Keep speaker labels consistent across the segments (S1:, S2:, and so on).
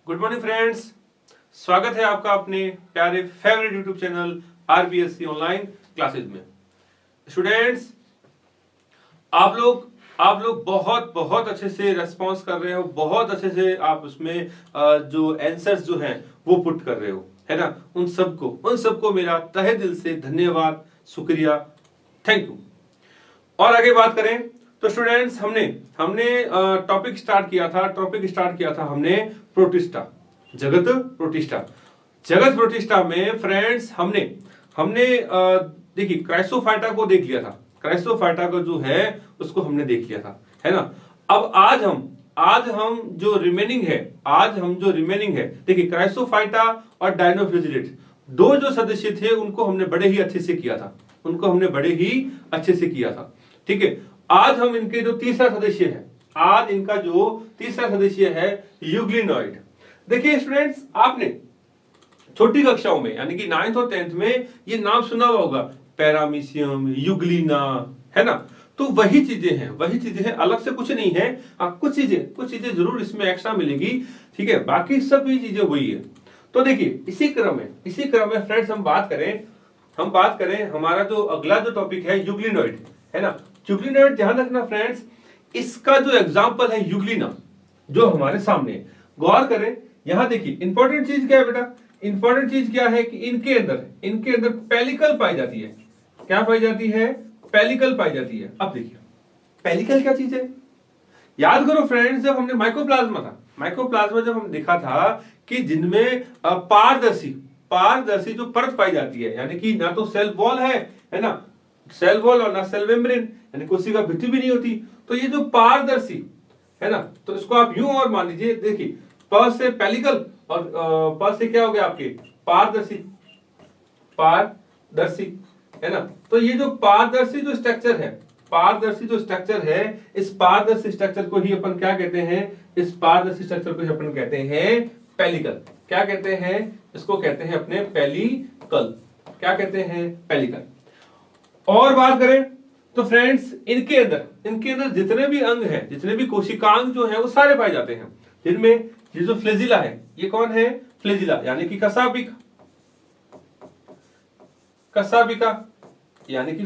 S1: Good morning friends, स्वागत है आपका अपने प्यारे favourite YouTube channel RBSC online classes में। स्टूडेंट्स, आप लोग बहुत बहुत अच्छे से रेस्पॉन्स कर रहे हो, बहुत अच्छे से आप उसमें जो आंसर्स जो हैं वो पुट कर रहे हो, है ना। उन सबको मेरा तहे दिल से धन्यवाद, शुक्रिया, थैंक यू। और आगे बात करें तो स्टूडेंट्स, हमने टॉपिक स्टार्ट किया था हमने प्रोटिस्टा, जगत प्रोटिस्टा में फ्रेंड्स हमने देखिए क्राइसोफाइटा को देख लिया था। क्राइसोफाइटा को जो है उसको हमने देख लिया था, है ना। अब आज हम जो रिमेनिंग है देखिए क्राइसोफाइटा और डायनोफ्लेजिलेट्स, दो जो सदस्य थे उनको हमने बड़े ही अच्छे से किया था, ठीक है। आज हम इनके जो तीसरा सदस्य है यूग्लिनॉइड। देखिए स्टूडेंट्स, आपने छोटी कक्षाओं में यानी कि 9th और 10th में ये नाम सुना हुआ होगा, पैरामीशियम, यूग्लिना, है ना। तो वही चीजें हैं, अलग से कुछ नहीं है। कुछ चीजें जरूर इसमें एक्स्ट्रा मिलेगी, ठीक है। बाकी सभी चीजें वही है। तो देखिए इसी क्रम में फ्रेंड्स हम बात करें हमारा जो अगला जो टॉपिक है यूग्लिनॉइड, है ना। यूग्लिनॉइड ध्यान रखना फ्रेंड्स, इसका जो एग्जांपल है यूग्लिना जो हमारे सामने, गौर करें यहां देखिए इंपॉर्टेंट चीज क्या है बेटा, इंपॉर्टेंट चीज क्या है कि इनके अंदर पेलिकल पाई जाती है। क्या पाई जाती है? पेलिकल पाई जाती है। अब देखिए पेलिकल क्या चीज है, याद करो फ्रेंड्स, जब हमने माइकोप्लाज्मा जब हम देखा था कि जिनमें पारदर्शी जो परत पाई जाती है, यानी कि ना तो सेल वॉल है ना, सेल वॉल और ना सेल मेम्ब्रेन, यानी कोशिका भित्ति भी नहीं होती। तो ये जो पारदर्शी है ना, तो इसको आप यूं और मान लीजिए, देखिए प से पेलिकल और प से क्या हो गया आपके पारदर्शी, है ना। तो ये जो पारदर्शी जो स्ट्रक्चर है, इस पारदर्शी स्ट्रक्चर को ही अपन क्या कहते हैं? पेलिकल। क्या कहते हैं इसको? कहते हैं अपने पेलिकल। क्या कहते हैं? पेलिकल। और बात करें तो फ्रेंड्स, इनके अंदर जितने भी अंग हैं, जितने भी कोशिकांग जो है वो सारे पाए जाते हैं, जिनमें ये जो फ्लेजिला है, ये कौन है? फ्लेजिला यानी कि कसाबिका यानी कि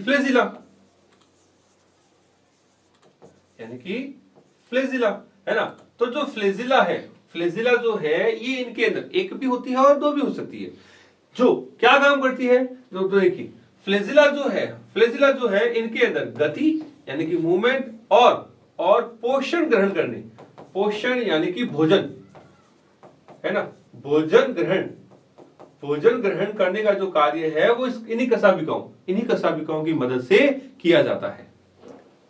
S1: फ्लेजिला, है ना। तो जो फ्लेजिला जो है ये इनके अंदर एक भी होती है और दो भी हो सकती है। जो क्या काम करती है, तो देखिए फ्लेजिला जो है इनके अंदर गति यानी कि मूवमेंट और पोषण ग्रहण करने, पोषण यानी कि भोजन, है ना, भोजन ग्रहण करने का जो कार्य है वो इन्हीं कसाबिकाओं की मदद से किया जाता है।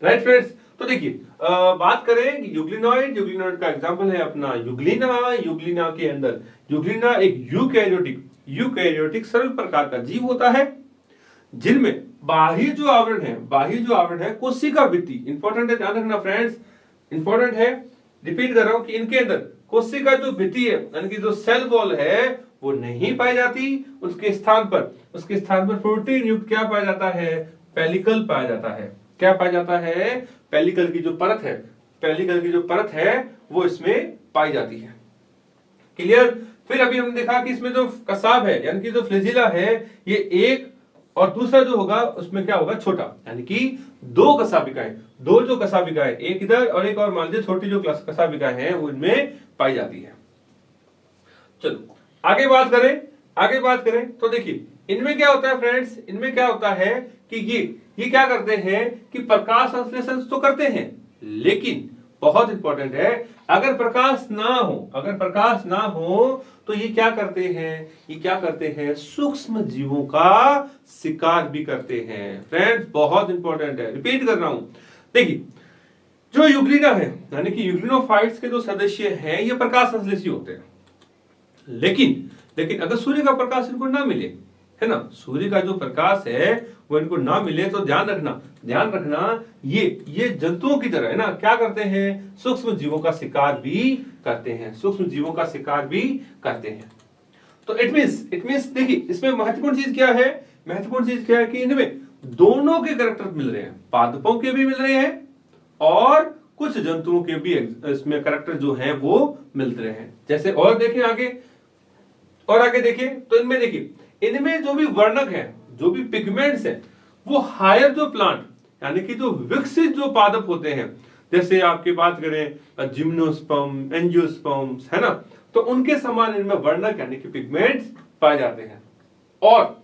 S1: राइट फ्रेंड्स, तो देखिए बात करें यूग्लिनॉइड का एग्जांपल है अपना यूग्लिना के अंदर यूग्लिना एक यूकैरियोटिक सरल प्रकार का जीव होता है, जिनमें बाह्य जो आवरण है कोशिका भित्ति। इंपॉर्टेंट है, ध्यान रखना फ्रेंड्स, इंपॉर्टेंट है, रिपीट कर रहा हूं कि इनके अंदर कोशिका जो भित्ति है यानी कि जो सेल वॉल है वो नहीं पाई जाती। उसके स्थान पर प्रोटीन युक्त क्या पाया जाता है? पेलिकल पाया जाता है। क्या पाया जाता है? पेलिकल की जो परत है वो इसमें पाई जाती है। क्लियर? फिर अभी हमने देखा कि इसमें जो कसाब है यानी कि जो फ्लेजिला है, ये एक और दूसरा जो होगा उसमें क्या होगा? छोटा, यानी कि दो जो कसाबिकाएं, एक इधर और एक और मान लीजिए छोटी जो कसाबिकाएं हैं वो इनमें पाई जाती है। चलो आगे बात करें तो देखिए इनमें क्या होता है फ्रेंड्स, इनमें क्या होता है कि ये क्या करते हैं कि प्रकाश संश्लेषण तो करते हैं, लेकिन बहुत इंपॉर्टेंट है, अगर प्रकाश ना हो तो ये क्या करते हैं? सूक्ष्म जीवों का शिकार भी करते हैं। फ्रेंड्स बहुत इंपॉर्टेंट है, रिपीट कर रहा हूं। देखिए जो यूग्लिना है यानी कि यूग्लिनोफाइट्स के जो सदस्य हैं ये प्रकाश संश्लेषी होते हैं, लेकिन अगर सूर्य का प्रकाश इनको ना मिले, है ना, सूर्य का जो प्रकाश है वो इनको ना मिले तो ध्यान रखना ये जंतुओं की तरह, है ना, क्या करते हैं? सूक्ष्म जीवों का शिकार भी करते हैं। तो इट मींस देखिए इसमें महत्वपूर्ण चीज क्या है कि इनमें दोनों के कैरेक्टर मिल रहे हैं, पादपों के भी मिल रहे हैं और कुछ जंतुओं के भी इसमें करैक्टर जो हैं वो मिलते हैं। जैसे और देखें आगे, और आगे देखिए तो इनमें देखिए इनमें जो भी वर्णक है, जो भी पिगमेंट्स है, वो हायर जो प्लांट यानी कि जो विकसित जो पादप होते हैं, जैसे आपकी बात करें जिम्नोस्पर्म, एंजियोस्पर्म्स, है ना, तो उनके समान इनमें वर्णक यानी कि पिगमेंट्स पाए जाते हैं। और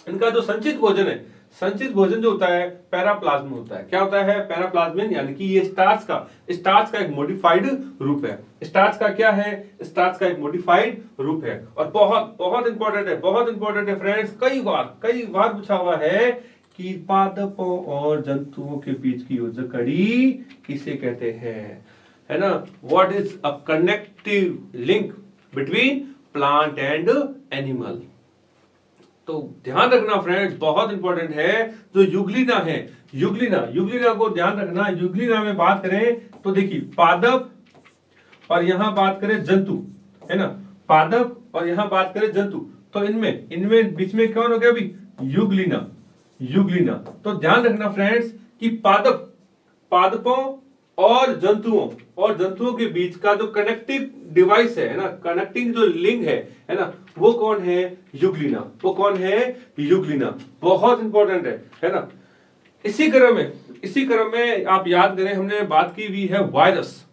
S1: इनका जो संचित भोजन है, संचित भोजन जो होता है पैराप्लाज्म होता है। क्या होता है? पैराप्लाज्मिन, यानी कि ये स्टार्च का एक मॉडिफाइड रूप है। स्टार्च का क्या है? स्टार्च का एक मॉडिफाइड रूप है। और बहुत बहुत इंपॉर्टेंट है, बहुत इंपॉर्टेंट है फ्रेंड्स, कई बार पूछा हुआ है कि पादपों और जंतुओं के बीच की योजक कड़ी किसे कहते हैं, है ना? What is a connective link between plant and animal. तो ध्यान रखना फ्रेंड्स, बहुत इंपॉर्टेंट है जो यूग्लिना है, यूग्लिना को ध्यान रखना। यूग्लिना में बात करें तो देखिए पादप और यहां बात करें जंतु, है ना, पादप और यहां बात करें जंतु, तो इनमें बीच में कौन हो गया अभी? यूग्लिना। तो ध्यान रखना फ्रेंड्स कि पादपों और जंतुओं के बीच का जो कनेक्टिव डिवाइस है ना, कनेक्टिंग जो लिंक है ना, वो कौन है? यूग्लिना। वो कौन है? यूग्लिना। बहुत इंपॉर्टेंट है ना। इसी क्रम में आप याद करें, हमने बात की हुई है वायरस।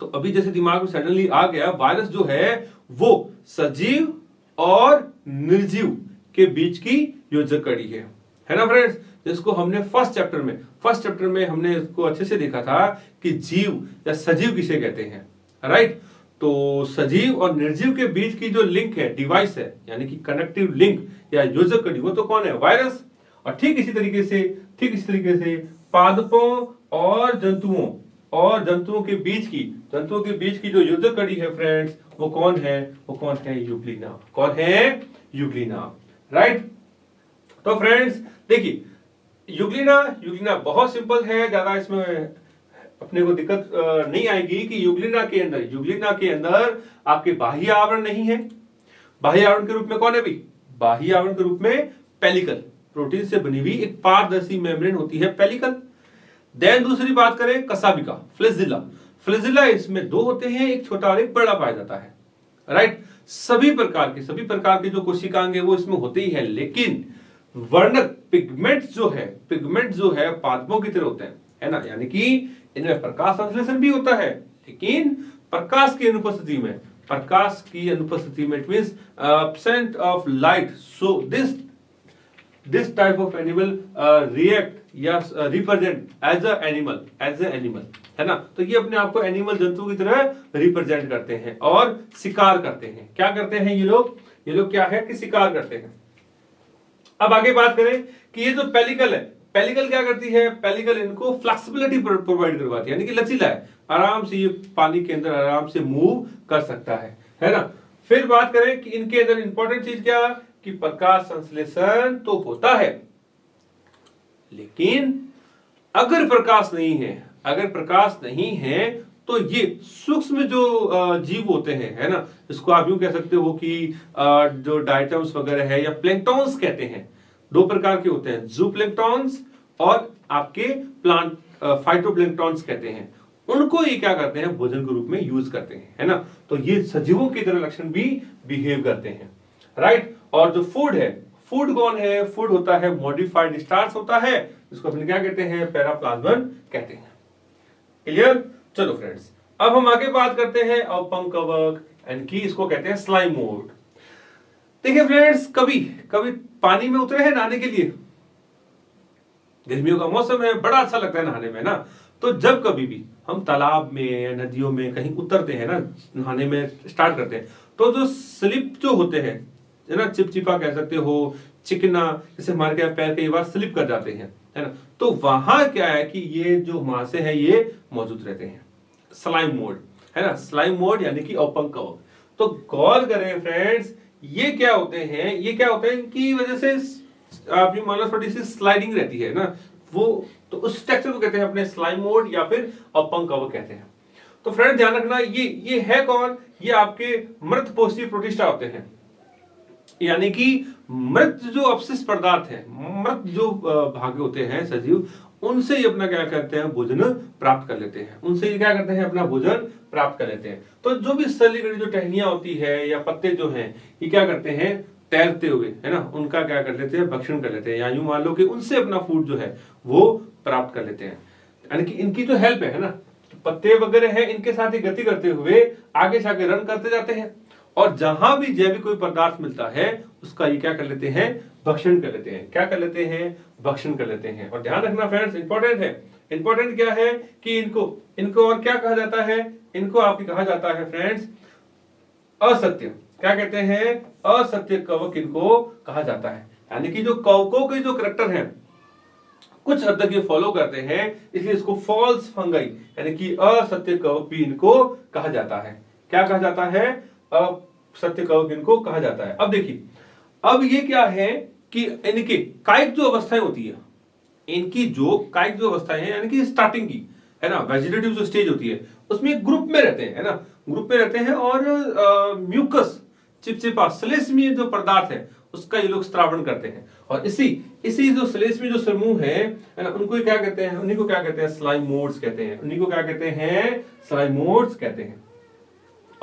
S1: तो अभी जैसे दिमाग में सडनली आ गया, वायरस जो है वो सजीव और निर्जीव के बीच की योजक कड़ी है ना फ्रेंड्स, जिसको हमने फर्स्ट चैप्टर में हमने इसको अच्छे से देखा था कि जीव या सजीव किसे कहते हैं, राइट। तो सजीव और निर्जीव के बीच की जो लिंक है, डिवाइस है, यानी कि कनेक्टिव लिंक या योजक कड़ी, वो तो कौन है? वायरस। और ठीक इसी तरीके से पादपों और जंतुओं के बीच की जो योजक कड़ी है फ्रेंड्स, वो कौन है? यूग्लिना। कौन है? Euglena, right. तो फ्रेंड्स देखिए यूग्लिना बहुत सिंपल है, ज्यादा इसमें अपने को दिक्कत नहीं आएगी कि यूग्लिना के अंदर आपके बाह्य आवरण नहीं है। बाह्य आवरण के रूप में कौन है भाई? बाह्य आवरण के रूप में पेलिकल, प्रोटीन से बनी हुई एक पारदर्शी मेम्ब्रेन होती है, पेलिकल। देन दूसरी बात करें कसाबिका, फ्लैजिला इसमें दो होते हैं, एक छोटा और एक बड़ा पाया जाता है, राइट। सभी प्रकार के जो कोशिकांग है वो इसमें होते ही है, लेकिन वर्णक पिगमेंट्स जो है पादपों की तरह होते हैं, है ना, यानी कि इनमें प्रकाश संश्लेषण भी होता है, लेकिन प्रकाश की अनुपस्थिति में it means absent of light. So this type of animal react या रिप्रेजेंट एज अ एनिमल, है ना। तो ये अपने आप को एनिमल, जंतु की तरह रिप्रेजेंट करते हैं और शिकार करते हैं। क्या करते हैं ये लोग क्या है कि शिकार करते हैं। अब आगे बात करें कि ये जो पेलिकल है, पेलिकल क्या करती है? पेलिकल इनको फ्लेक्सिबिलिटी प्रोवाइड करवाती है, यानी कि लचीला है, आराम से ये पानी के अंदर आराम से मूव कर सकता है ना। फिर बात करें कि इनके अंदर इंपॉर्टेंट चीज क्या कि प्रकाश संश्लेषण तो होता है, लेकिन अगर प्रकाश नहीं है तो ये सूक्ष्म जो जीव होते हैं, है ना, इसको आप यूं कह सकते हो कि जो डायटम्स वगैरह है या प्लैंक्टॉन्स कहते हैं, दो प्रकार के होते हैं, जूप्लैंक्टॉन्स और आपके प्लांट फाइटोप्लैंक्टॉन्स कहते हैं। उनको ये क्या करते हैं? भोजन के रूप में यूज करते हैं, है ना। तो ये सजीवों की तरह लक्षण भी बिहेव करते हैं, राइट। और जो फूड कौन है? फूड होता है मॉडिफाइड स्टार्च होता है, जिसको अपने क्या कहते हैं? पैराप्लाज्मन कहते हैं। क्लियर? चलो फ्रेंड्स, अब हम आगे बात करते हैं अपंकवक एंड की इसको कहते हैं स्लाइम मोड। देखिए फ्रेंड्स, कभी पानी में उतरे हैं नहाने के लिए, गर्मियों का मौसम है, बड़ा अच्छा लगता है नहाने में ना। तो जब कभी भी हम तालाब में या नदियों में कहीं उतरते हैं ना, नहाने में स्टार्ट करते हैं, तो जो स्लिप जो होते हैं, है ना, चिपचिपा कह सकते हो, चिकना, जैसे हमारे क्या पैर कई बार स्लिप कर जाते हैं, है ना, तो वहां क्या है कि ये जो मांसे हैं ये मौजूद रहते हैं, स्लाइम मोड, है ना, स्लाइम मोड यानी कि अपंकवक। तो गौर करें फ्रेंड्स, ये क्या होते हैं? इनकी वजह से आप मान लो थोड़ी सी स्लाइडिंग रहती है ना, वो तो उस स्ट्रक्चर को कहते हैं अपने स्लाइम मोड या फिर अपंकवक कहते हैं। तो फ्रेंड ध्यान रखना, ये है कौन? ये आपके मृत पोषी प्रोटिस्टा होते हैं, यानी कि मृत जो अपशिष्ट पदार्थ है, मृत जो भाग होते हैं सजीव, उनसे ही अपना क्या करते हैं, भोजन प्राप्त कर लेते हैं, उनसे ही क्या करते हैं, अपना भोजन प्राप्त कर लेते हैं। तो जो भी सलीगड़ी जो टहनियां होती है या पत्ते जो हैं, ये क्या करते हैं, तैरते हुए, है ना, उनका क्या कर लेते हैं, भक्षण कर लेते हैं, या यूं मान लो कि उनसे अपना फूड जो है वो प्राप्त कर लेते हैं। यानी कि इनकी जो हेल्प है ना, पत्ते वगैरह है, इनके साथ ही गति करते हुए आगे से आगे रन करते जाते हैं, और जहां भी जैविक कोई पदार्थ मिलता है उसका ये क्या कर लेते हैं, भक्षण कर लेते हैं। क्या कर लेते हैं, भक्षण कर लेते हैं। और ध्यान रखना फ्रेंड्स, इंपॉर्टेंट है, इंपॉर्टेंट क्या है कि इनको और क्या कहा जाता है, इनको आपकी कहा जाता है फ्रेंड्स असत्य। क्या कहते हैं, असत्य कवक इनको कहा जाता है। यानी कि जो कवकों के जो करैक्टर हैं कुछ हद तक ये फॉलो करते हैं, इसलिए इसको फॉल्स फंगाई यानी कि असत्य कवक भी इनको कहा जाता है। क्या कहा जाता है, असत्य कवक इनको कहा जाता है। अब देखिए, अब ये क्या है कि इनके कायिक जो अवस्थाएं होती है, इनकी जो कायिक जो अवस्थाएं हैं यानी कि स्टार्टिंग की, है ना, वेजिटेटिव जो स्टेज होती है उसमें ग्रुप में रहते हैं, है ना, ग्रुप में रहते हैं, और म्यूकस चिपचिपा श्लेष्मीय जो पदार्थ है उसका ये लोग स्त्रावण करते हैं। और इसी जो श्लेष्मीय जो समूह है ना, उनको क्या कहते हैं, उन्हीं को क्या कहते हैं, स्लाइमोड्स कहते हैं, उन्हीं को क्या कहते हैं, स्लाइमोड्स कहते हैं।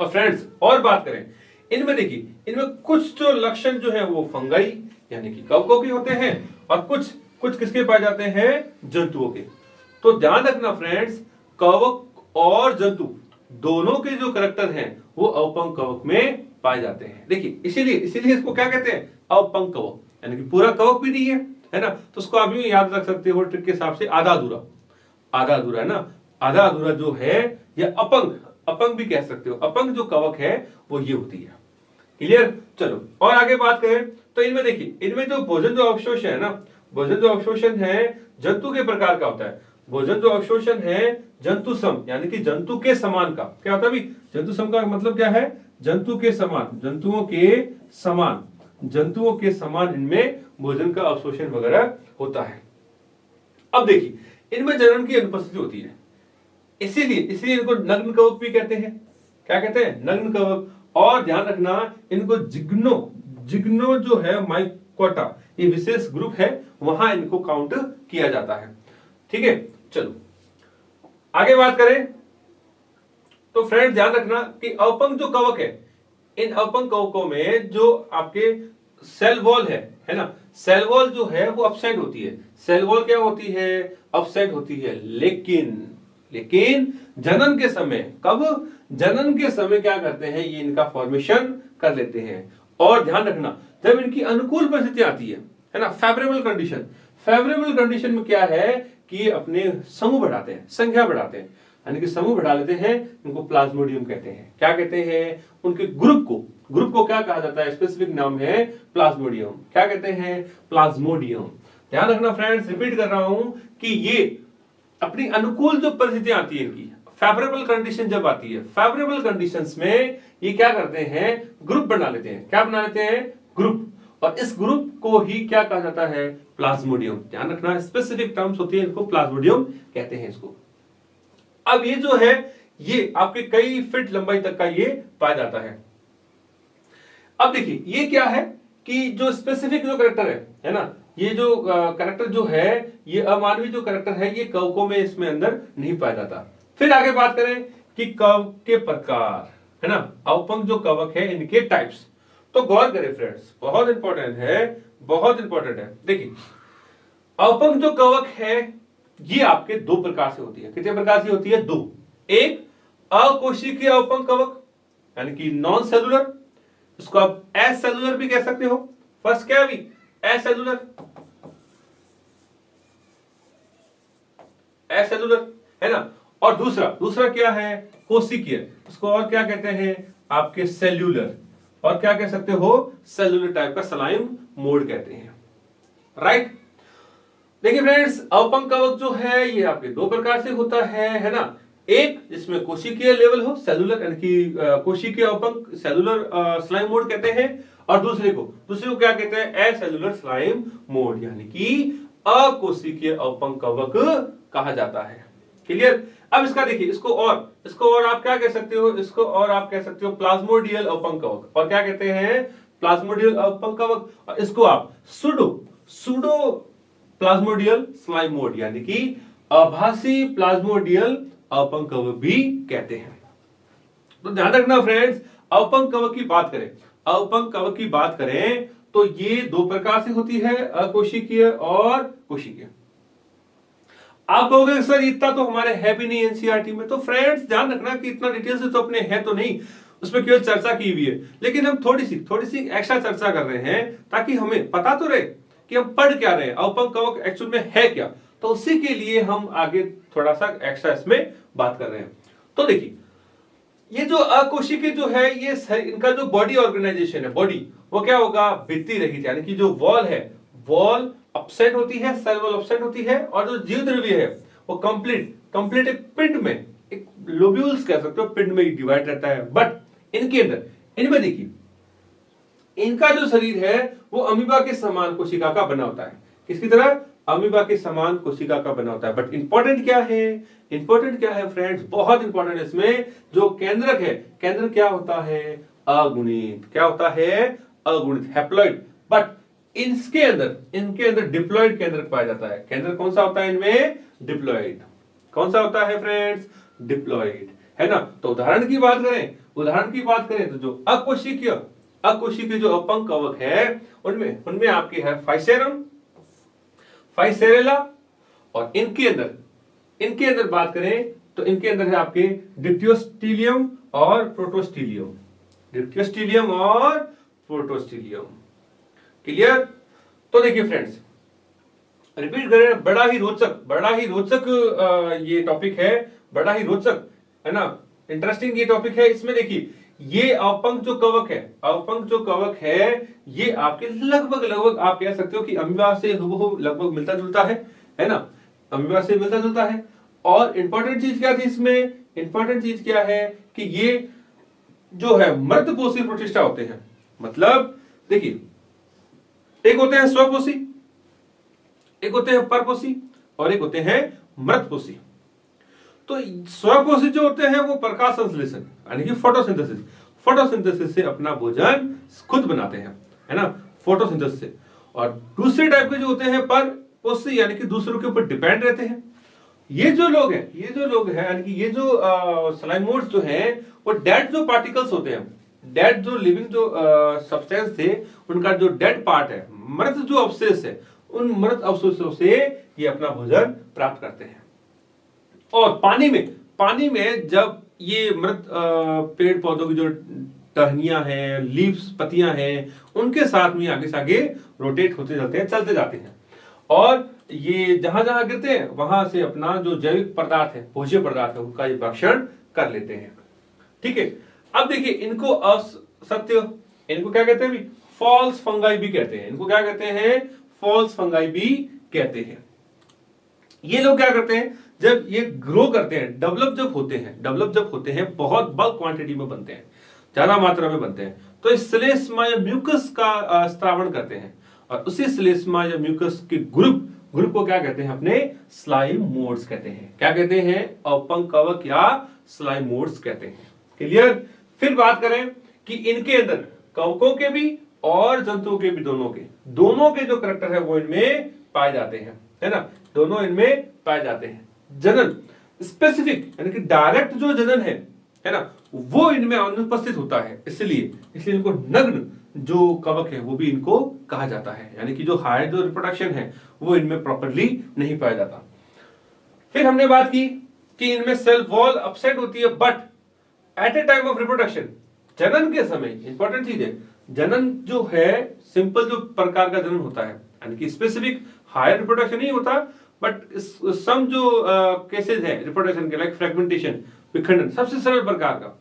S1: और फ्रेंड्स और बात करें इनमें, देखिए इनमें कुछ जो लक्षण जो है वो फंगाई यानी कि कवकों के होते हैं, और कुछ किसके पाए जाते हैं, जंतुओं के। तो ध्यान रखना फ्रेंड्स, कवक और जंतु दोनों के जो करैक्टर हैं वो अवपंक कवक में पाए जाते हैं। देखिए इसीलिए इसको क्या कहते हैं, अवपंक कवक, यानी कि पूरा कवक भी नहीं है ना, तो उसको आप यूं याद रख सकते हो ट्रिक के हिसाब से, आधा अधूरा है ना, आधा अधूरा जो है, या अपंग भी कह सकते हो। अपंग जो कवक है वो ये होती है। क्लियर, चलो और आगे बात करें तो इनमें देखिए, इनमें जो भोजन जो अवशोषण है ना, भोजन जो अवशोषण है जंतु के प्रकार का होता है। भोजन जो अवशोषण है जंतु सम यानी कि जंतु के समान का, क्या होता है भाई, जंतु सम का मतलब क्या है, जंतु के समान, जंतुओं के समान इनमें भोजन का अवशोषण वगैरह होता है। अब देखिए इनमें जनन की अनुपस्थिति होती है, इसीलिए इनको नग्न कवक भी कहते हैं। क्या कहते हैं, नग्न कवक। और ध्यान रखना, इनको जिग्नो जो है माइकोटा, ये विशेष ग्रुप है, वहां इनको काउंट किया जाता है। ठीक है, चलो आगे बात करें तो फ्रेंड ध्यान रखना कि अवपंक जो कवक है, इन अवपंक कवकों में जो आपके सेल वॉल है ना, सेल वॉल जो है वो अपसाइड होती है। सेल वॉल क्या होती है, अपसाइड होती है। लेकिन जनन के समय, कब, जनन के समय क्या करते हैं, ये इनका फॉर्मेशन कर लेते हैं। और ध्यान रखना, जब इनकी अनुकूल परिस्थिति आती है ना, फेवरेबल कंडीशन में क्या है कि अपने समूह बढ़ाते हैं, संख्या बढ़ाते हैं, यानी कि समूह बढ़ा लेते हैं, इनको प्लाज्मोडियम कहते हैं। क्या कहते हैं, उनके ग्रुप को क्या कहा जाता है, स्पेसिफिक नाम है प्लाज्मोडियम। क्या कहते हैं, प्लाज्मोडियम। ध्यान रखना फ्रेंड्स, रिपीट कर रहा हूं कि ये अपनी अनुकूल जो परिस्थितियां आती है इनकी, फेवरेबल कंडीशन जब आती है, फेवरेबल कंडीशंस में ये क्या करते हैं, ग्रुप बना लेते हैं। क्या बना लेते हैं, ग्रुप। और इस ग्रुप को ही क्या कहा जाता है, प्लाज्मोडियम। ध्यान रखना, स्पेसिफिक टर्म्स होती है, इनको प्लाज्मोडियम कहते हैं इसको। अब ये जो है ये आपके कई फीट लंबाई तक का ये पाया जाता है। अब देखिए ये क्या है कि जो स्पेसिफिक जो करैक्टर है ना, ये जो करैक्टर जो है, ये अमानवीय जो करैक्टर है, ये कवकों में इसमें अंदर नहीं पाया जाता। फिर आगे बात करें कि कवक के प्रकार, है ना, अवपंक जो कवक है इनके टाइप्स। तो गौर करें फ्रेंड्स, बहुत इंपॉर्टेंट है। देखिए अवपंक जो कवक है ये आपके दो प्रकार से होती है। कितने प्रकार से होती है, दो। एक अकोशिकीय अवपंक कवक यानी कि नॉन सेलुलर, इसको आप एस सेलुलर भी कह सकते हो। फर्स्ट क्या है, एस सेलुलर है ना। और दूसरा क्या है, कोशिकीय, इसको और क्या कहते हैं, आपके सेल्यूलर, और क्या कह सकते हो, सेलुलर टाइप का स्लाइम मोड कहते हैं। राइट। देखिए फ्रेंड्स, अवपंक कवक जो है ये आपके दो प्रकार से होता है ना। एक जिसमें कोशिकीय लेवल हो, सेलुलर यानी कि कोशिकीय अवपंक, सेलुलर स्लाइम मोड कहते हैं। और दूसरे को क्या कहते हैं, एसेलुलर स्लाइम मोड यानी कि अकोशिकीय अवपंक कवक कहा जाता है। क्लियर। अब इसका देखिए, इसको और आप क्या कह सकते हो, इसको और आप कह सकते हो प्लाज्मोडियल अवपंक कवक। और क्या कहते हैं, प्लाज्मोडियल अवपंक कवक। और इसको आप सूडो प्लाज्मोडियल स्लाइम मोड, यानी कि आभासी प्लाज्मोडियल अवपंक कवक भी कहते हैं। तो ध्यान रखना फ्रेंड्स, अवपंक कवक की बात करें, अवपंक कवक की बात करें तो ये दो प्रकार से होती है, अकोशिकीय और कोशिकीय। आप कहोगे सर इतना तो हमारे है भी नहीं एनसीईआरटी में। तो फ्रेंड्स ध्यान रखना कि इतना डिटेल से तो अपने है तो नहीं, उसमें केवल चर्चा की हुई है, लेकिन हम थोड़ी सी एक्स्ट्रा चर्चा कर रहे हैं ताकि हमें पता तो रहे कि हम पढ़ क्या रहे हैं, अवपंक कवक एक्चुअल में है क्या। तो उसी के लिए हम आगे थोड़ा सा एक्स्ट्रा इसमें बात कर रहे हैं। तो देखिए, ये जो अकोशिकीय जो है, ये इनका जो बॉडी ऑर्गेनाइजेशन है, बॉडी वो क्या होगा, भित्ति रहित, यानी कि जो वॉल है, वॉल अपसेट होती है, सेल वॉल अपसेट होती है, और जो जीव द्रव्य है वो कंप्लीट एक पिंड में, एक लोब्यूल्स कह सकते हो, पिंड में डिवाइड रहता है। बट इनके अंदर, इनमें देखिए, इनका जो शरीर है वो अमीबा के समान कोशिका का बना होता है। किसकी तरह, अमीबा के समान कोशिका का बना होता है। बट इंपॉर्टेंट क्या है, इंपॉर्टेंट क्या है फ्रेंड्स, बहुत इंपॉर्टेंट है इसमें, जो केंद्रक है, केंद्र क्या होता है, अगुणित। क्या होता है, अगुणित, हैप्लॉइड। बट इनके अंदर डिप्लॉइड केंद्रक पाया जाता है। केंद्र कौन सा होता है इनमें, डिप्लॉइड। कौन सा होता है फ्रेंड्स, डिप्लॉइड, है ना। तो उदाहरण की बात करें तो जो अकोशिकीय जो अवपंक कवक है, उनमें आपके है फाइसेरम, फाइसेरेला, और इनके अंदर बात करें तो इनके अंदर है आपके डिप्टियोस्टीलियम और प्रोटोस्टीलियम, क्लियर। तो देखिए फ्रेंड्स, रिपीट करें, बड़ा ही रोचक ये टॉपिक है, बड़ा ही रोचक, है ना, इंटरेस्टिंग ये टॉपिक है। इसमें देखिए, ये अवपंक जो कवक है, ये आपके लगभग आप कह सकते हो कि अमीबा से हुबहू लगभग मिलता जुलता है ना, अमीबा से मिलता जुलता है। और इंपॉर्टेंट चीज क्या थी इसमें, इंपॉर्टेंट चीज क्या है कि ये जो है मृतपोषी प्रोटिस्टा होते हैं। मतलब देखिए, एक होते हैं स्वपोषी, एक होते हैं परपोषी, और एक होते हैं मृतपोषी। तो स्वपोषी जो होते हैं वो प्रकाश संश्लेषण, यानी कि फोटोसिंथेसिस से अपना भोजन खुद बनाते हैं, है ना, फोटोसिंथेसिस से। और दूसरे टाइप के जो होते हैं परपोषी, यानी कि दूसरों के ऊपर डिपेंड रहते हैं। ये जो लोग हैं, यानी कि ये जो स्लाइमोड्स जो हैं, वो डेड जो पार्टिकल्स होते हैं, डेड जो लिविंग जो सब्सटेंस थे, उनका जो डेड पार्ट है, मृत जो अवशेष है, उन मृत अवशेषों से ये अपना भोजन प्राप्त करते हैं। और पानी में जब ये मृत पेड़ पौधों की जो टहनियां हैं, लीव्स, पत्तियां हैं, उनके साथ में आगे से आगे रोटेट होते जाते हैं, चलते जाते हैं, और ये जहां जहां गिरते हैं वहां से अपना जो जैविक पदार्थ है, भोज्य पदार्थ है, उनका ये भक्षण कर लेते हैं। ठीक है। अब देखिए, इनको असत्य, इनको क्या कहते हैं, फॉल्स फंगाई भी कहते हैं। इनको क्या कहते हैं, फॉल्स फंगाई भी कहते हैं। ये लोग क्या करते हैं, जब ये ग्रो करते हैं, डेवलप जब होते हैं, बहुत बल्क क्वांटिटी में बनते हैं, ज्यादा मात्रा में बनते हैं, तो इस श्लेष्मा या म्यूकस का स्त्रावण करते हैं, और उसी श्लेष्मा या म्यूकस के ग्रुप को क्या कहते हैं, अपने स्लाइमोड्स कहते हैं। क्या कहते हैं, अवपंक कवक या स्लाइमोड्स कहते हैं। क्लियर। फिर बात करें कि इनके अंदर कवकों के भी और जंतुओं के भी, दोनों के जो करैक्टर है वो इनमें पाए जाते हैं, है ना, दोनों इनमें पाए जाते हैं। जनन स्पेसिफिक, यानी कि डायरेक्ट जो जनन है ना, वो इनमें अनुपस्थित होता है, इसलिए इनको नग्न जो कवक है वो भी इनको कहा जाता है, यानी कि जो हायर जो रिप्रोडक्शन है वो इनमें प्रॉपर्ली नहीं पाया जाता। फिर हमने बात की कि इनमें सेल वॉल अपसेट होती है, but at A time of reproduction, जनन के समय, इंपॉर्टेंट चीज है, जनन जो है सिंपल जो प्रकार का जनन होता है, यानी कि स्पेसिफिक हायर रिप्रोडक्शन नहीं होता, बट सम जो केसेस है रिप्रोडक्शन के, लाइक फ्रेगमेंटेशन, विखंडन, सबसे सरल प्रकार का,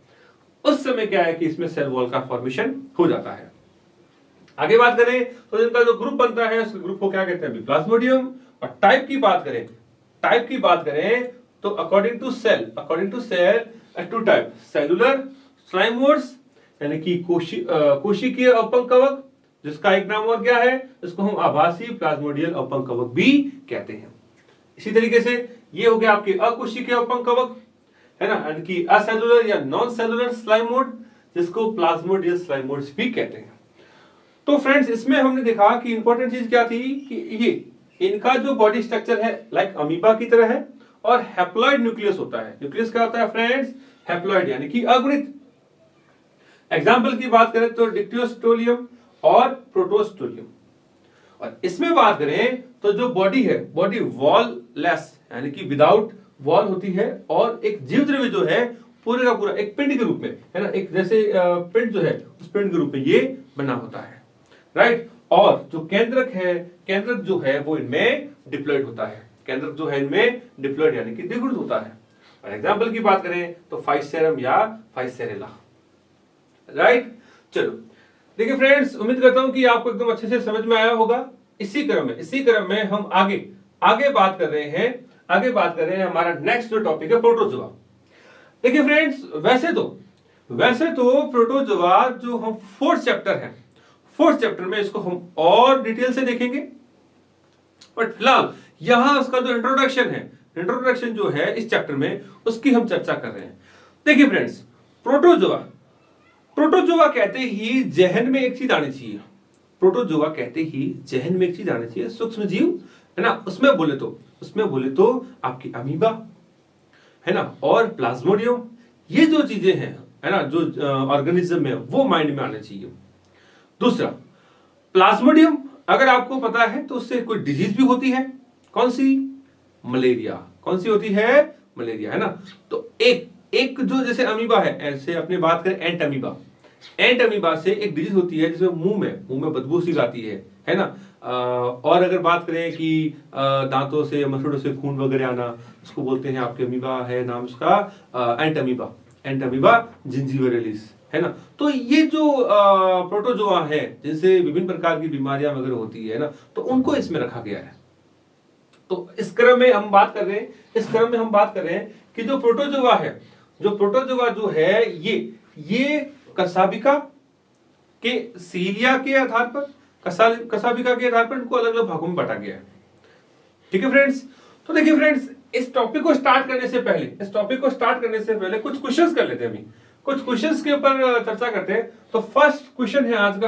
S1: उस समय क्या है कि इसमें सेल वॉल का फॉर्मेशन हो जाता है। आगे बात करें तो इनका जो ग्रुप बनता है, उस ग्रुप को क्या कहते हैं, प्लाज्मोडियम। और टाइप की बात करें तो according to cell to type, cellular slime moulds, यानी कि कोशिकीय अवपंक कवक, जिसका एक नाम और क्या है, इसको हम आभासी प्लाज्मोडियल अवपंक कवक भी कहते हैं। इसी तरीके से ये हो गया आपके अकोशिकीय अवपंक कवक, है ना, यानी कि असेलुलर या नॉन सेलुलर स्लाइमोड, जिसको प्लाज्मोडियल स्लाइमोड्स भी कहते हैं। तो फ्रेंड्स, इसमें हमने देखा कि इंपॉर्टेंट चीज क्या थी कि ये इनका जो बॉडी स्ट्रक्चर है लाइक अमीबा की तरह है और हैप्लॉइड न्यूक्लियस होता है। न्यूक्लियस क्या होता है फ्रेंड्स? हैप्लॉइड यानी कि अगुणित। एग्जाम्पल की बात करें तो डिक्टियोस्टोलियम और प्रोटोस्टोलियम। और इसमें बात करें तो जो बॉडी है, बॉडी वॉल लेस यानी कि विदाउट वॉल होती है और एक जीव द्रव्य जो है पूरे का पूरा एक पिंड के रूप में, है ना, एक जैसे पिंड जो है उस पिंड के रूप में ये बना होता है, राइट। और जो केंद्रक है, केंद्रक जो है वो इनमें डिप्लॉयड होता है। केंद्रक जो है इनमें डिप्लॉयड यानी कि द्विगुणित होता है। और एग्जाम्पल की बात करें तो फाइसेरम या फाइसेरेला, राइट। चलो देखिए फ्रेंड्स, उम्मीद करता हूं कि आपको एकदम अच्छे से समझ में आया होगा। इसी क्रम में हम आगे बात कर रहे हैं हमारा नेक्स्ट जो टॉपिक है प्रोटोजोआ। देखिए फ्रेंड्स, वैसे तो प्रोटोजोआ जो हम फोर्थ चैप्टर में इसको हम और डिटेल से देखेंगे, बट फिलहाल यहां उसका जो इंट्रोडक्शन जो है इस चैप्टर में उसकी हम चर्चा कर रहे हैं। देखिए फ्रेंड्स, प्रोटोजोआ कहते ही जहन में एक चीज आनी चाहिए। प्रोटोजोआ कहते ही जहन में एक चीज आनी चाहिए, सूक्ष्म जीव, है ना। उसमें बोले तो आपकी अमीबा, है ना, और प्लाज्मोडियम, ये जो चीजें हैं, है ना, जो ऑर्गेनिज्म है वो माइंड में आने चाहिए। दूसरा, प्लाज्मोडियम अगर आपको पता है तो उससे कोई डिजीज भी होती है। कौन सी? मलेरिया। कौन सी होती है? मलेरिया, है ना। तो एक जो जैसे अमीबा है, ऐसे अपने बात करें एंट अमीबा से एक डिजीज होती है जिसमें मुंह में बदबू सी आती है ना। और अगर बात करें कि दांतों से, मसूड़ों से खून वगैरह आना, उसको बोलते हैं आपके अमीबा है नाम उसका एंट अमीबा जिंजीविरेलिस, है ना। तो ये जो प्रोटोजोआ है जिनसे विभिन्न प्रकार की बीमारियां वगैरह होती है ना, तो उनको इसमें रखा गया है। तो इस क्रम में हम बात कर रहे हैं कि जो प्रोटोजोआ जो है ये कसाबिका के सीलिया के आधार पर, कसाबिका के आधार पर इनको अलग अलग भागों में बांटा गया है। ठीक है फ्रेंड्स। तो देखिए फ्रेंड्स, इस टॉपिक को स्टार्ट करने से पहले कुछ क्वेश्चंस कर लेते हैं। अभी कुछ क्वेश्चंस के ऊपर चर्चा करते हैं। तो फर्स्ट क्वेश्चन है आज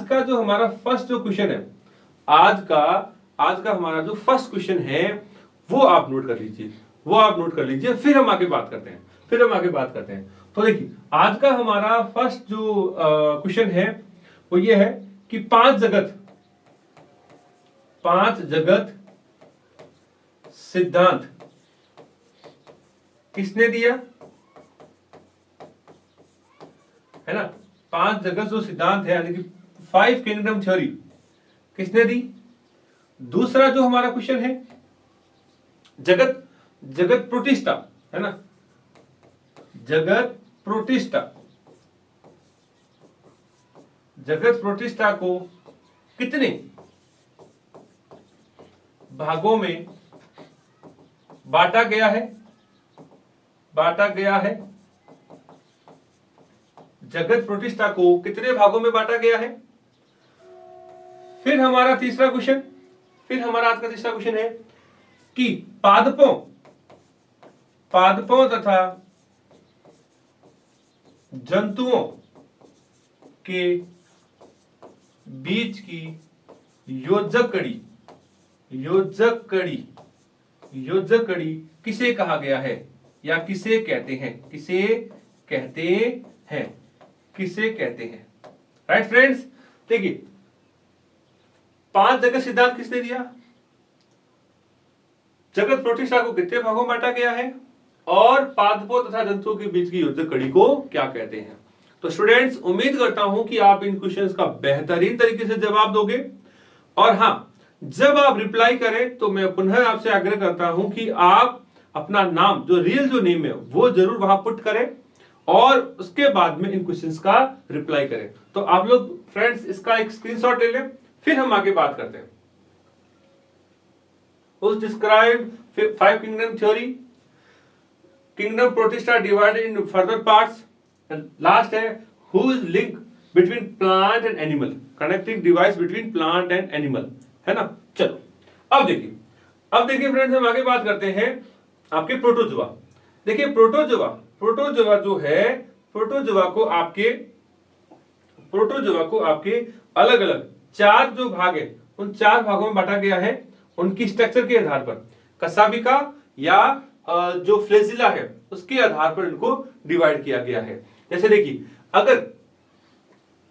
S1: का जो हमारा फर्स्ट जो क्वेश्चन है, आज का हमारा जो फर्स्ट क्वेश्चन है वो आप नोट कर लीजिए, फिर हम आगे बात करते हैं। तो देखिए, आज का हमारा फर्स्ट जो क्वेश्चन है वो ये है कि पांच जगत सिद्धांत किसने दिया, है ना। 5 जगत जो सिद्धांत है यानी कि 5 किंगडम थ्योरी किसने दी। दूसरा जो हमारा क्वेश्चन है, जगत प्रतिष्ठा, है ना, जगत प्रतिष्ठा को कितने भागों में बांटा गया है। जगत प्रतिष्ठा को कितने भागों में बांटा गया है। फिर हमारा आज का तीसरा क्वेश्चन है कि पादपों तथा जंतुओं के बीच की योजक कड़ी किसे कहा गया है या किसे कहते हैं। राइट फ्रेंड्स, देखिए 5 जगत सिद्धांत किसने दिया, जगत प्रतिष्ठा को कितने भागों में बांटा गया है, और पादपों तथा जंतुओं के बीच की योजक कड़ी को क्या कहते हैं। तो स्टूडेंट्स, उम्मीद करता हूं कि आप इन क्वेश्चंस का बेहतरीन तरीके से जवाब दोगे। और हां, जब आप रिप्लाई करें तो मैं पुनः आपसे आग्रह करता हूं कि आप अपना नाम, जो रियल जो नेम है, वो जरूर वहां पुट करें और उसके बाद में इन क्वेश्चंस का रिप्लाई करें। तो आप लोग फ्रेंड्स इसका एक स्क्रीनशॉट ले लें, फिर हम आगे बात करते हैं। डिस्क्राइब 5 किंगडम थ्योरी, किंगडम प्रतिष्ठा divided in further parts, last है who is link between plant and animal, connecting device between plant and animal, है ना। चलो अब देखिए फ्रेंड्स, हम आगे बात करते हैं आपके प्रोटोजोआ। देखिए प्रोटोजोआ जो है, प्रोटोजोआ को आपके अलग अलग 4 जो भाग है उन 4 भागों में बांटा गया है उनकी स्ट्रक्चर के आधार पर, कसाबिका या जो फ्लेजिला है उसके आधार पर इनको डिवाइड किया गया है। जैसे देखिए,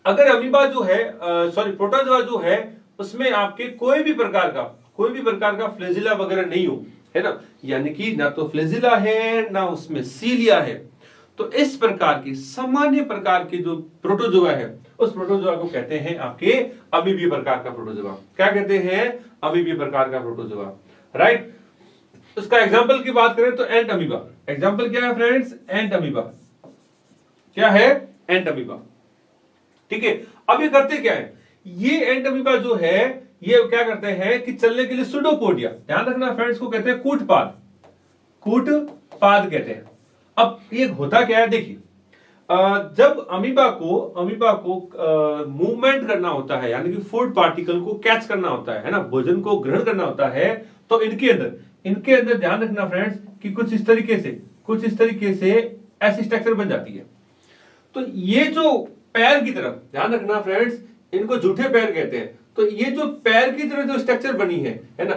S1: अगर अमीबा जो है प्रोटोजोआ जो है उसमें आपके कोई भी प्रकार का फ्लेजिला वगैरह नहीं हो, है ना, यानी कि ना तो फ्लेजिला है ना उसमें सीलिया है, तो इस प्रकार की सामान्य प्रकार के जो प्रोटोजोआ है उस प्रोटोजोआ को कहते हैं आपके अमीबीय प्रकार का प्रोटोजोआ। क्या कहते हैं? अमीबीय प्रकार का प्रोटोजोआ, राइट। उसका एग्जांपल की बात करें तो एंट अमीबा। एग्जांपल क्या है फ्रेंड्स? एंट अमीबा। क्या है? एंट अमीबा। ठीक है, अब ये करते क्या है? ये एंट अमीबा जो है ये क्या करते हैं कि चलने के लिए सुडोपोडिया, ध्यान रखना फ्रेंड्स, को कहते हैं कूटपाद कहते हैं। अब ये होता क्या है, देखिए, जब अमीबा को मूवमेंट करना होता है, यानी कि फूड पार्टिकल को कैच करना होता है ना, भोजन को ग्रहण करना होता है, तो इनके अंदर ध्यान रखना फ्रेंड्स कि कुछ इस तरीके से ऐसी स्ट्रक्चर बन जाती है। तो ये जो पैर की तरफ, ध्यान रखना फ्रेंड्स, इनको जूठे पैर कहते हैं। तो ये जो पैर की तरह जो स्ट्रक्चर बनी है ना,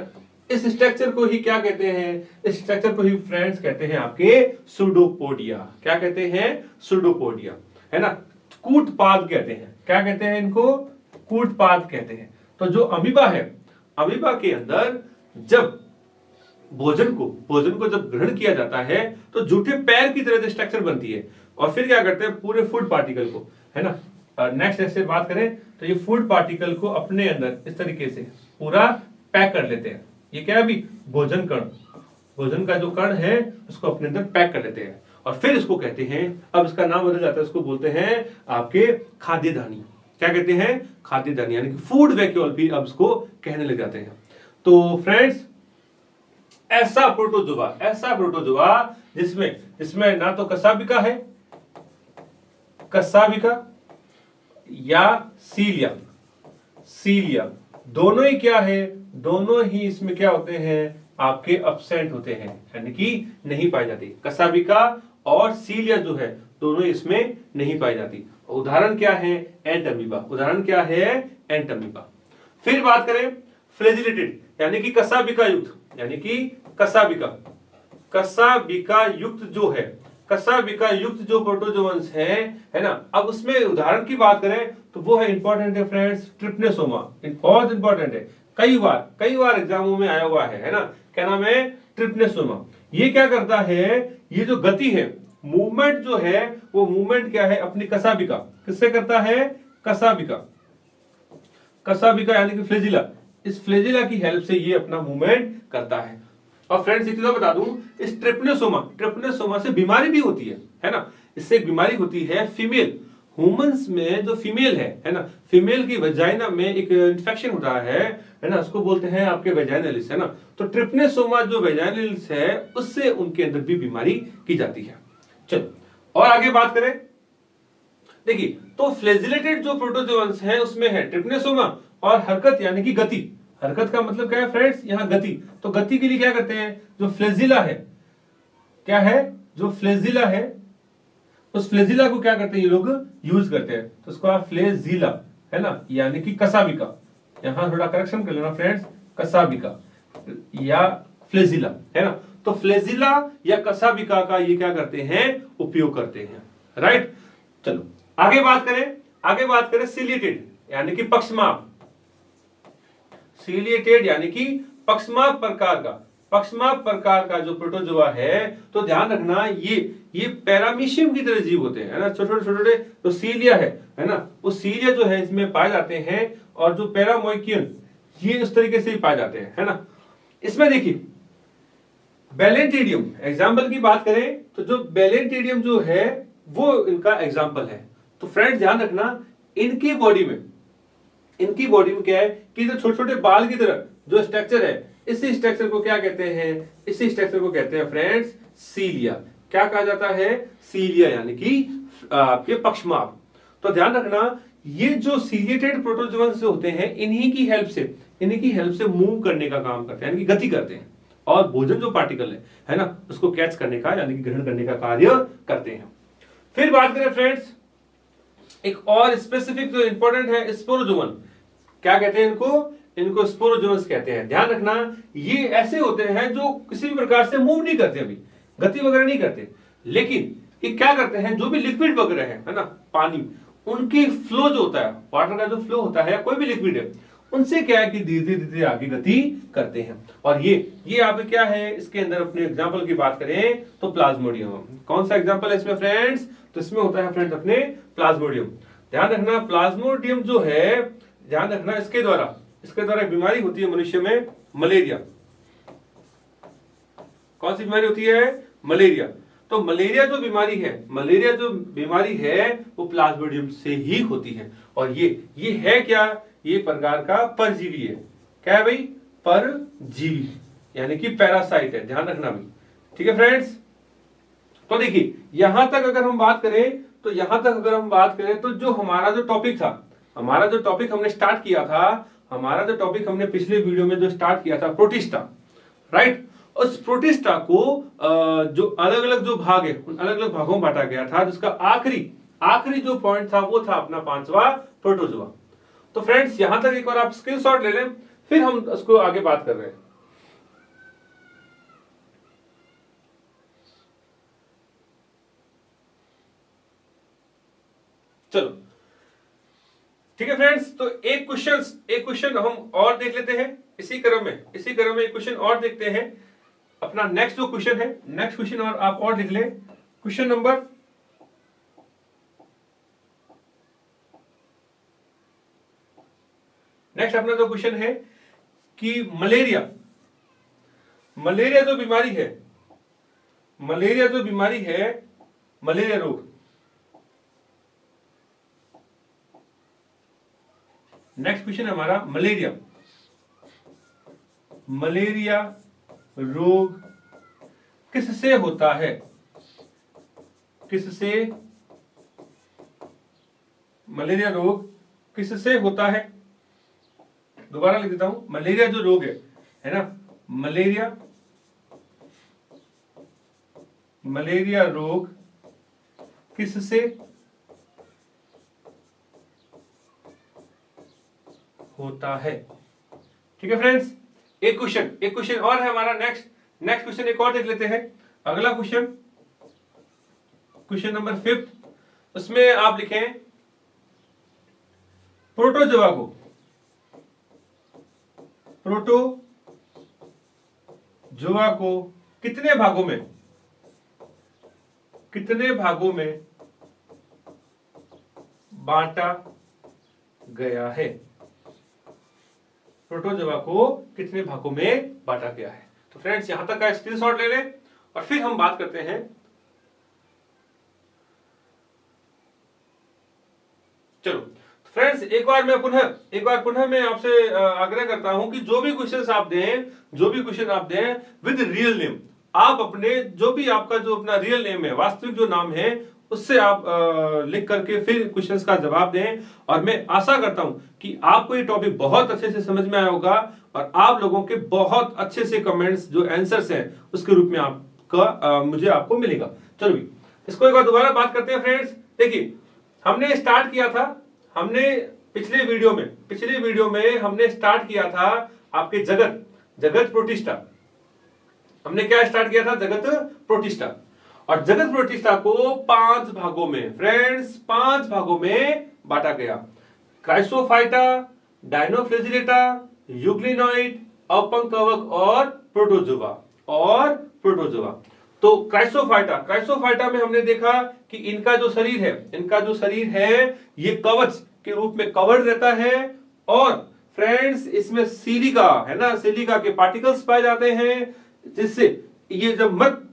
S1: इस स्ट्रक्चर को ही क्या कहते हैं? इस स्ट्रक्चर को ही फ्रेंड्स कहते हैं आपके सुडोपोडिया। क्या कहते हैं? सुडोपोडिया, है ना, कूटपाद कहते हैं। क्या कहते हैं इनको? कूटपाद कहते हैं। तो जो अमीबा है, अमीबा के अंदर जब भोजन को जब ग्रहण किया जाता है तो जूठे पैर की तरह स्ट्रक्चर बनती है, और फिर क्या करते हैं? पूरे फूड पार्टिकल को, है ना, नेक्स्ट से बात करें तो ये फूड पार्टिकल को अपने अंदर इस तरीके से पूरा पैक कर लेते हैं। ये क्या है? अभी भोजन का जो कण है उसको अपने अंदर पैक कर लेते हैं, और फिर इसको कहते हैं, अब इसका नाम बदल जाता है, इसको बोलते हैं आपके खाद्य दानी। क्या कहते हैं? खाद्य दानी, यानी कि फूड वैक्यूल भी अब इसको कहने लग जाते हैं। तो फ्रेंड्स, ऐसा प्रोटोजोआ जिसमें ना तो कसाबिका या सीलिया दोनों ही क्या है? दोनों ही इसमें क्या होते हैं? आपके अब्सेंट होते हैं, यानी कि नहीं पाई जाती। कसाबिका और सीलिया जो है दोनों ही इसमें नहीं पाई जाती। उदाहरण क्या है? एंट अमीबा। फिर बात करें फ्लेजिलेटेड, यानी कि कसाबिका युक्त जो प्रोटोजोअन्स है ना, अब उसमें उदाहरण की बात करें तो वो है इंपॉर्टेंट है फ्रेंड्स, ट्रिप्नेसोमा। बहुत इंपॉर्टेंट है, कई बार एग्जामों में आया हुआ है ना। क्या नाम है? ट्रिप्नेसोमा। ये क्या करता है? ये जो गति है, मूवमेंट जो है, वो मूवमेंट क्या है? अपनी कसाबिका, किससे करता है? कसाबिका यानी कि फ्लेजिला, इस फ्लेजिला की हेल्प से ये अपना मूवमेंट करता है। और फ्रेंड्स, एक चीज बता दूं, इस ट्रिप्नेसोमा से बीमारी भी होती है ना। इससे एक बीमारी होती है फीमेल ह्यूमंस में, जो फीमेल है ना, फीमेल की वेजाइना में एक इन्फेक्शन होता है ना, उसको बोलते हैं आपके वेजाइनलिस, है ना। तो ट्रिप्नेसोमा जो वेजाइनलिस है उससे उनके अंदर भी बीमारी की जाती है। चलो और आगे बात करें, देखिए, तो फ्लेजिलेटेड जो प्रोटोजोअन्स है उसमें है ट्रिप्नेसोमा और हरकत, यानी कि गति। हरकत का मतलब क्या है फ्रेंड्स? यहां गति। तो गति के लिए क्या करते हैं? जो फ्लेजिला है, क्या है? जो फ्लेजिला है, उस फ्लेजिला को क्या करते हैं ये लोग? यूज करते हैं। तो उसको फ्लेजिला, है ना, यानी कि कसाबिका। यहां थोड़ा करेक्शन कर लेना फ्रेंड्स, कसाबिका या फ्लेजिला, है ना। तो फ्लेजिला या कसाबिका का ये क्या करते हैं? उपयोग करते हैं, राइट। चलो आगे बात करें सीलिएटेड, यानी कि पक्षमाप। सीलिएटेड यानी कि पक्षमाप प्रकार का जो प्रोटोजोआ है, तो ध्यान रखना ये पैरामीशियम की तरह जीव होते हैं, है ना, छोटे तो सीलिया है ना, वो सीलिया जो है इसमें पाए जाते हैं, और जो पैरामोइकियन ये उस तरीके से ही पाए जाते हैं, है ना। इसमें देखिए बेलेंटिडियम, एग्जाम्पल की बात करें तो जो बेलेंटिडियम जो है वो इनका एग्जाम्पल है। तो फ्रेंड्स ध्यान रखना, इनकी बॉडी में क्या है कि जो छोटे बाल की तरह जो स्ट्रक्चर है, इसी स्ट्रक्चर को क्या कहते हैं? इसी स्ट्रक्चर को कहते हैं फ्रेंड्स सीलिया। क्या कहा जाता है? सीलिया, यानी कि आपके पक्षमाप। तो ध्यान रखना, ये जो सीलिएटेड प्रोटोजोअन्स होते हैं, इन्हीं की हेल्प से मूव करने का काम करते हैं, यानी कि गति करते हैं, और भोजन जो पार्टिकल है ना, उसको कैच करने का, यानी कि ग्रहण करने का कार्य करते हैं। फिर बात करें फ्रेंड्स, एक और स्पेसिफिक जो इंपॉर्टेंट है, स्पोरोजोवन। क्या कहते हैं इनको? इनको स्पोरोजोनस कहते हैं। ध्यान रखना, ये ऐसे होते हैं जो किसी भी प्रकार से मूव नहीं करते, अभी गति वगैरह नहीं करते, लेकिन ये क्या करते हैं, जो भी लिक्विड वगैरह है ना, पानी, उनकी फ्लो जो होता है, वाटर का जो फ्लो होता है, कोई भी लिक्विड है, उनसे क्या है कि धीरे धीरे आगे गति करते हैं। और ये आप क्या है, इसके अंदर अपने एग्जांपल की बात करें तो प्लाज्मोडियम। कौन सा एग्जांपल है इसमें फ्रेंड्स, तो इसमें होता है फ्रेंड्स अपने प्लाज्मोडियम। ध्यान रखना, प्लाज्मोडियम जो है, ध्यान रखना, इसके द्वारा एक बीमारी होती है मनुष्य में, मलेरिया। कौन सी बीमारी होती है, मलेरिया। तो मलेरिया जो बीमारी है वो प्लाज्मोडियम से ही होती है। और ये है क्या, ये प्रकार का परजीवी है। क्या है भाई, परजीवी, यानी कि पैरासाइट है। ध्यान रखना भाई, ठीक है फ्रेंड्स। तो देखिए यहां तक अगर हम बात करें तो जो हमारा जो टॉपिक हमने स्टार्ट किया था, हमने पिछले वीडियो में जो स्टार्ट किया था, प्रोटिस्टा, राइट। उस प्रोटिस्टा को जो अलग अलग जो भाग है, उन अलग अलग भागों में बांटा गया था, जिसका आखिरी जो पॉइंट था वो था अपना 5वां, प्रोटोजोआ। तो फ्रेंड्स यहां तक एक बार आप स्क्रीनशॉट ले लें, फिर हम उसको आगे बात कर रहे हैं। चलो ठीक है फ्रेंड्स, तो एक क्वेश्चन हम और देख लेते हैं इसी क्रम में एक क्वेश्चन और देखते हैं। अपना नेक्स्ट जो क्वेश्चन है, नेक्स्ट क्वेश्चन और आप और लिख लें, क्वेश्चन नंबर नेक्स्ट अपना जो क्वेश्चन है कि मलेरिया जो बीमारी है, मलेरिया रोग, नेक्स्ट क्वेश्चन है हमारा मलेरिया रोग किससे होता है, मलेरिया रोग किससे होता है। दोबारा लिख देता हूं, मलेरिया जो रोग है ना, मलेरिया रोग किससे होता है। ठीक है फ्रेंड्स, एक क्वेश्चन और है हमारा। नेक्स्ट क्वेश्चन एक और देख लेते हैं। अगला क्वेश्चन नंबर 5, उसमें आप लिखें प्रोटोजोआ को कितने भागों में बांटा गया है। प्रोटोजोआ को कितने भागों में बांटा गया है। तो फ्रेंड्स यहां तक का स्क्रीनशॉट ले लें और फिर हम बात करते हैं। चलो फ्रेंड्स, एक बार पुनः मैं आपसे आग्रह करता हूं कि जो भी क्वेश्चन आप दें विद रियल नेम, आप अपने जो भी आपका जो अपना रियल नेम है, वास्तविक जो नाम है, उससे आप लिख करके फिर क्वेश्चंस का जवाब दें। और मैं आशा करता हूं कि आपको ये टॉपिक बहुत अच्छे से समझ में आया होगा और आप लोगों के बहुत अच्छे से कमेंट्स जो आंसर्स हैं उसके रूप में मुझे आपको मिलेगा। चलो भी इसको एक बार दोबारा बात करते हैं फ्रेंड्स। देखिए हमने स्टार्ट किया था, पिछले वीडियो में हमने स्टार्ट किया था आपके जगत प्रोटिस्टा। हमने क्या स्टार्ट किया था, जगत प्रोटिस्टा। और जगत प्रोटिस्टा को 5 भागों में बांटा गया। क्राइसोफाइटा, डायनोफ्लेजिलेटा, यूग्लिनोइड, अपंकवक और प्रोटोजोआ। तो क्राइसोफाइटा में हमने देखा कि इनका जो शरीर है ये कवच के रूप में कवर्ड रहता है। और फ्रेंड्स इसमें सिलिका के पार्टिकल्स पाए जाते हैं, जिससे ये जब मर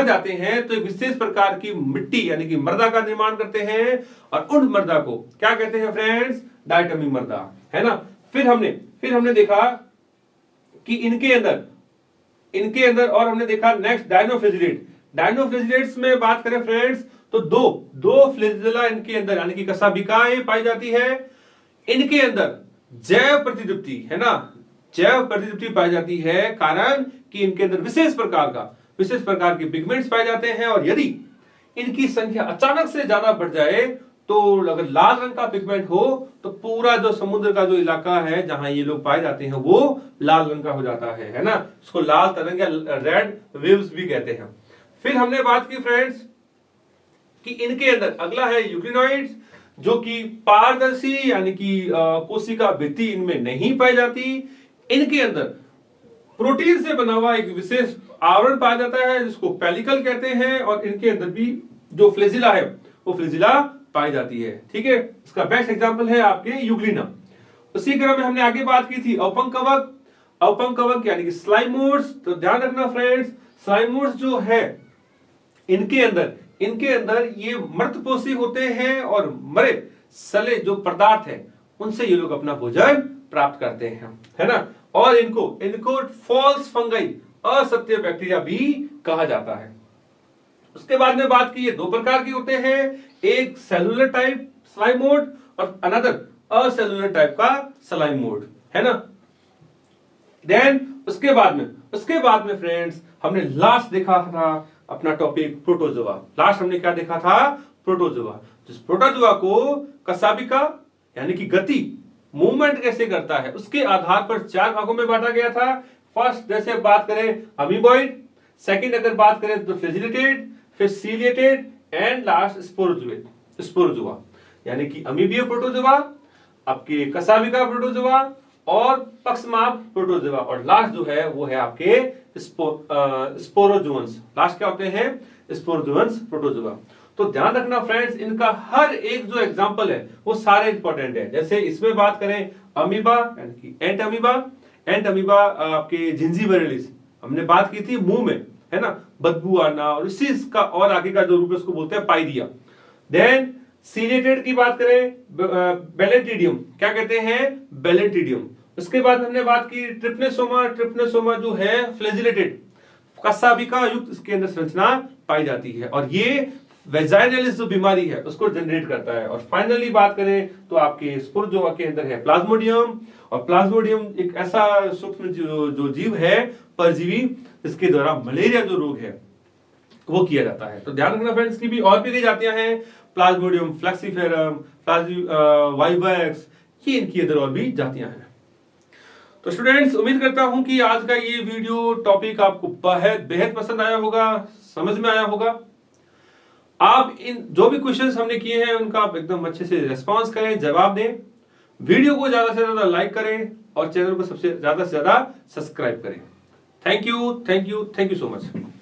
S1: जाते हैं तो एक विशेष प्रकार की मिट्टी यानी कि मृदा का निर्माण करते हैं। और उन मृदा को क्या कहते हैं फ्रेंड्स, डायटमी मृदा, है ना। फिर हमने देखा कि इनके अंदर और हमने देखा नेक्स्ट डायनोफ्लेजिलेट्स में बात करें फ्रेंड्स तो दो फ्लेजिला इनके अंदर यानी कि कशाभिकाएं पाई जाती है। इनके अंदर जैव प्रतिदीप्ति पाई जाती है, कारण कि इनके अंदर विशेष प्रकार के पिगमेंट्स पाए जाते हैं। और यदि इनकी संख्या अचानक से ज्यादा बढ़ जाए तो अगर लाल रंग का पिगमेंट हो तो पूरा जो समुद्र का जो इलाका है जहां ये लोग पाए जाते हैं वो लाल रंग का हो जाता है ना। इसको लाल तरंग या रेड वेव्स भी कहते हैं। फिर हमने बात की फ्रेंड्स कि इनके अंदर अगला है यूक्लिनॉइड्स, जो कि पारदर्शी यानी कि कोशिका भित्ति इनमें नहीं पाई जाती। इनके अंदर प्रोटीन से बना हुआ एक विशेष आवरण पाया जाता है जिसको पेलिकल कहते हैं, और इनके अंदर भी जो फ्लेजिला है वो फ्लेजिला पाई जाती है। ठीक है, इसका बेस्ट एग्जांपल है आपके यूग्लिना। उसी क्रम में हमने आगे बात की थी औपंग कवक, औपंग कवक यानी कि स्लाइमोड्स। तो ध्यान रखना फ्रेंड्स, स्लाइमोड्स जो है इनके अंदर ये मृतपोषी होते हैं और मरे सले जो पदार्थ है उनसे ये लोग अपना भोजन प्राप्त करते हैं, है ना। और इनको फॉल्स फंगाई, असत्य बैक्टीरिया भी कहा जाता है। उसके बाद में बात की, ये दो प्रकार के होते हैं, एक सेलुलर टाइप स्लाइमोड और अनदर असेलुलर टाइप का स्लाइमोड, है ना। देन उसके बाद में फ्रेंड्स हमने लास्ट देखा था अपना टॉपिक प्रोटोजोआ। लास्ट हमने क्या देखा था? प्रोटोजोआ। जिस प्रोटोजोआ को कसाबिका यानी कि गति, मूवमेंट कैसे करता है, उसके आधार पर 4 भागों में बांटा गया था। फर्स्ट जैसे बात करें अमीबॉइड, सेकंड अगर बात करें तो फ्लेजिलेटेड, फिर सीलिएटेड एंड लास्ट स्पोरोजोआ यानी कि अमीबियो प्रोटोजोआ, आपके कसाबिका प्रोटोजोआ और पक्समाप प्रोटोजोआ, और लास्ट जो है वो है आपके स्पोरोजोन्स। लास्ट क्या होते हैं? Sporozoans protozoa. तो ध्यान रखना फ्रेंड्स, इनका हर एक जो एग्जांपल है वो सारे इंपॉर्टेंट है। जैसे इसमें बात करें अमीबा यानी कि एंट अमीबा आपके जिंजीबेरेलिस, हमने बात की थी मुंह में, है ना, बदबू आना, और इसी इसका और आगे का जो रूप है उसको बोलते हैं पाइरिया। देन सीलिएटेड की बात करें बेलेंटिडियम, क्या कहते हैं? बेलेंटिडियम। उसके बाद हमने बात की ट्रिप्नेसोमा जो है फ्लेजिलेटेड, कसाबिका युक्त इसके अंदर संरचना पाई जाती है और ये वेजाइनलिस जो बीमारी है उसको जनरेट करता है। और फाइनली बात करें तो आपके स्पोरोजोआ के अंदर है प्लाज्मोडियम, और प्लाज्मोडियम एक ऐसा सूक्ष्म जो जीव है परजीवी जिसके द्वारा मलेरिया जो रोग है वो किया जाता है। तो ध्यान रखना फ्रेंड्स की भी और भी कई जातियां हैं, प्लाज्मोडियम फ्लैक्सीफेरम, वाइवैक्स, ये इनकी अंदर और भी जातियां हैं। तो स्टूडेंट्स, उम्मीद करता हूं कि आज का ये वीडियो टॉपिक आपको बेहद पसंद आया होगा, समझ में आया होगा। आप इन जो भी क्वेश्चंस हमने किए हैं उनका आप एकदम अच्छे से रिस्पांस करें, जवाब दें। वीडियो को ज्यादा से ज्यादा लाइक करें और चैनल को सबसे ज्यादा सब्सक्राइब करें। Thank you so much.